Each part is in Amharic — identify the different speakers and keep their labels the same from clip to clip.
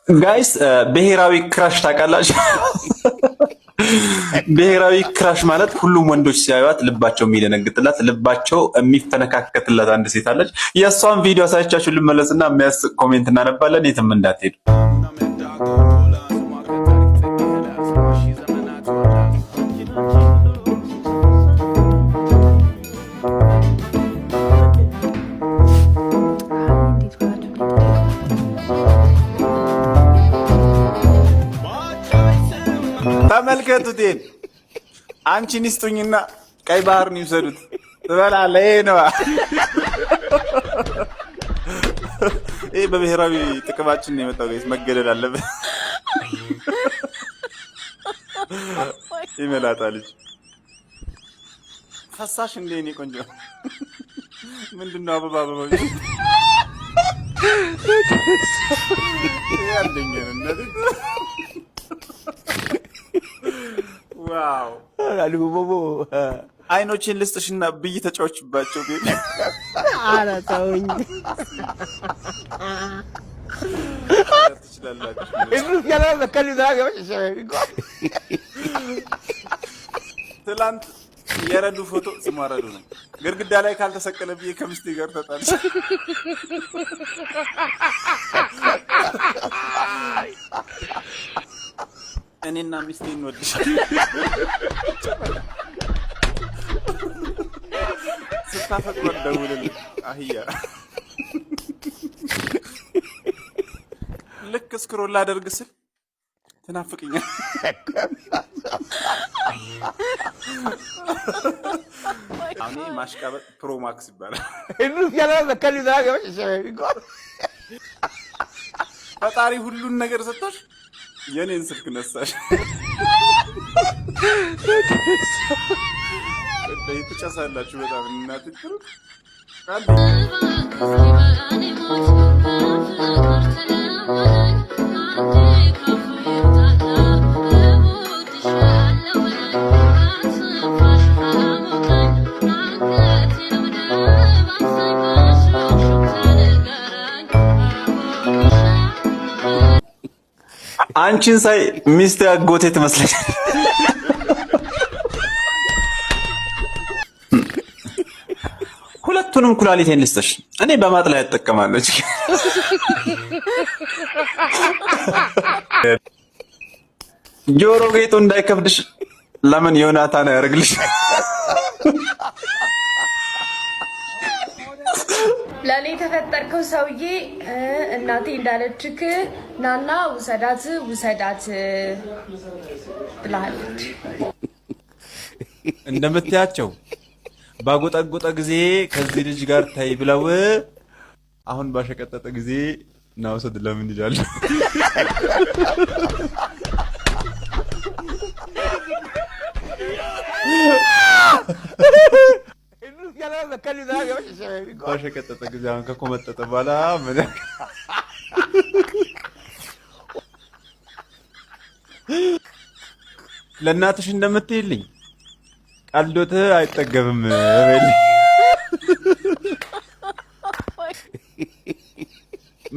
Speaker 1: ጋይስ ብሔራዊ ክራሽ ታውቃላችሁ? ብሔራዊ ክራሽ ማለት ሁሉም ወንዶች ሲያዩት ልባቸው የሚደነግጥላት ልባቸው የሚፈነካከትላት አንድ ሴት አለች። የእሷን ቪዲዮ አሳይቻችሁ ልመለስና የሚያስቅ ኮሜንት እናነባለን። የትም እንዳትሄዱ። ተመልከቱት። አንቺን ይስጡኝና ቀይ ባህርን ይውሰዱት ትበላለህ። ይሄ ነው ይሄ በብሔራዊ ጥቅማችን ነው የመጣው። ጋይስ መገደል አለበት። ይመላጣ ልጅ ፈሳሽ እንደ እኔ ቆንጆ ምንድነው? አበባ አበባ ዋው አልጉቦቦ አይኖችን ልስጥሽና ብይ ተጫወችባቸው። ቤት አረ ተውኝ። ትላንት የረዱ ፎቶ ስማረዱ ነው ግድግዳ ላይ ካልተሰቀለ ብዬ ከምስቴ ጋር ተጣልሽ። እኔና ሚስቴ እንወድሻለን። ስታፈቅር ደውልልኝ አህያ። ልክ ስክሮል ላደርግ ስል ትናፍቅኛል። አሁን ማሽቃበጥ ፕሮ ማክስ ይባላል። ፈጣሪ ሁሉን ነገር ሰጥቶሽ የኔን ስልክ ነሳሽ። ትጨሳላችሁ በጣም እናትህ። አንቺን ሳይ ሚስት አጎቴ ትመስለኝ። ሁለቱንም ኩላሊቴን ልስጥሽ፣ እኔ በማጥለያ እጠቀማለሁ። ጆሮ ጌጡ እንዳይከብድሽ ለምን ዮናታን ያደርግልሽ?
Speaker 2: ለኔ ተፈጠርከው ሰውዬ እናቴ እንዳለችክ ናና ውሰዳት ብላለች።
Speaker 1: እንደምትያቸው ባጎጠጎጠ ጊዜ ከዚህ ልጅ ጋር ታይ ብለው አሁን ባሸቀጠጠ ጊዜ ና ውሰድ ለምን ይላል? ባሸቀጠጠ ጊዜ አሁን ከኮመጠጠ በኋላ ምን ለእናትሽ እንደምትይልኝ ቀልዶት አይጠገብም።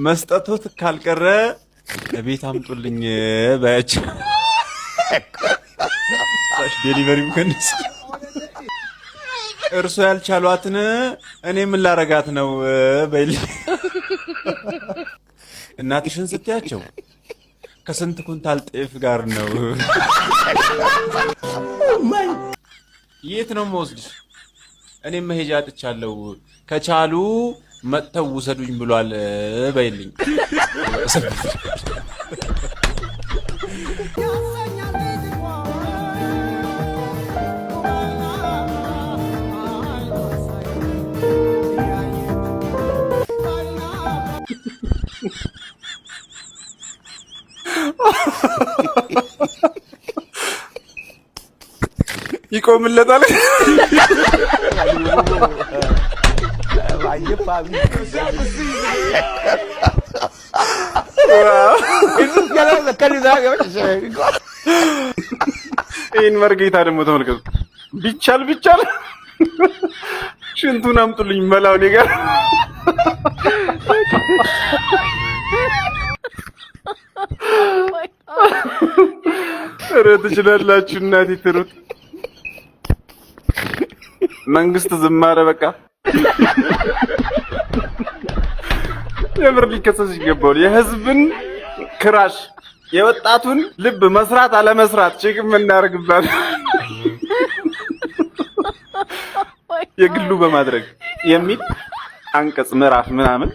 Speaker 1: መስጠቶት ካልቀረ ቤት አምጡልኝ ባያቸው ዴሊቨሪም ከነስ እርሶ ያልቻሏትን እኔ ምን ላረጋት ነው በል። እናትሽን ስትያቸው ከስንት ኩንታል ጤፍ ጋር ነው። የት ነው የምወስድሽ? እኔም መሄጃ አጥቻለሁ፣ ከቻሉ መጥተው ውሰዱኝ ብሏል በይልኝ። ይቆምለታል። ይህን መርጌታ ደግሞ ተመልከቱ። ቢቻል ሽንቱን አምጡልኝ መላው እኔ ጋር ኧረ ትችላላችሁ እናቴ ትሩት። መንግስት ዝም አለ በቃ። የምር ሊከሰስ ይገባል። የህዝብን ክራሽ የወጣቱን ልብ መስራት አለመስራት ቼክ የምናደርግባት የግሉ በማድረግ የሚል አንቀጽ ምዕራፍ ምናምን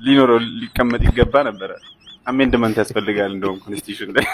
Speaker 1: ሊኖረው ሊቀመጥ ይገባ ነበረ። አሜንድመንት ያስፈልጋል እንደውም ኮንስቲቱሽን ላይ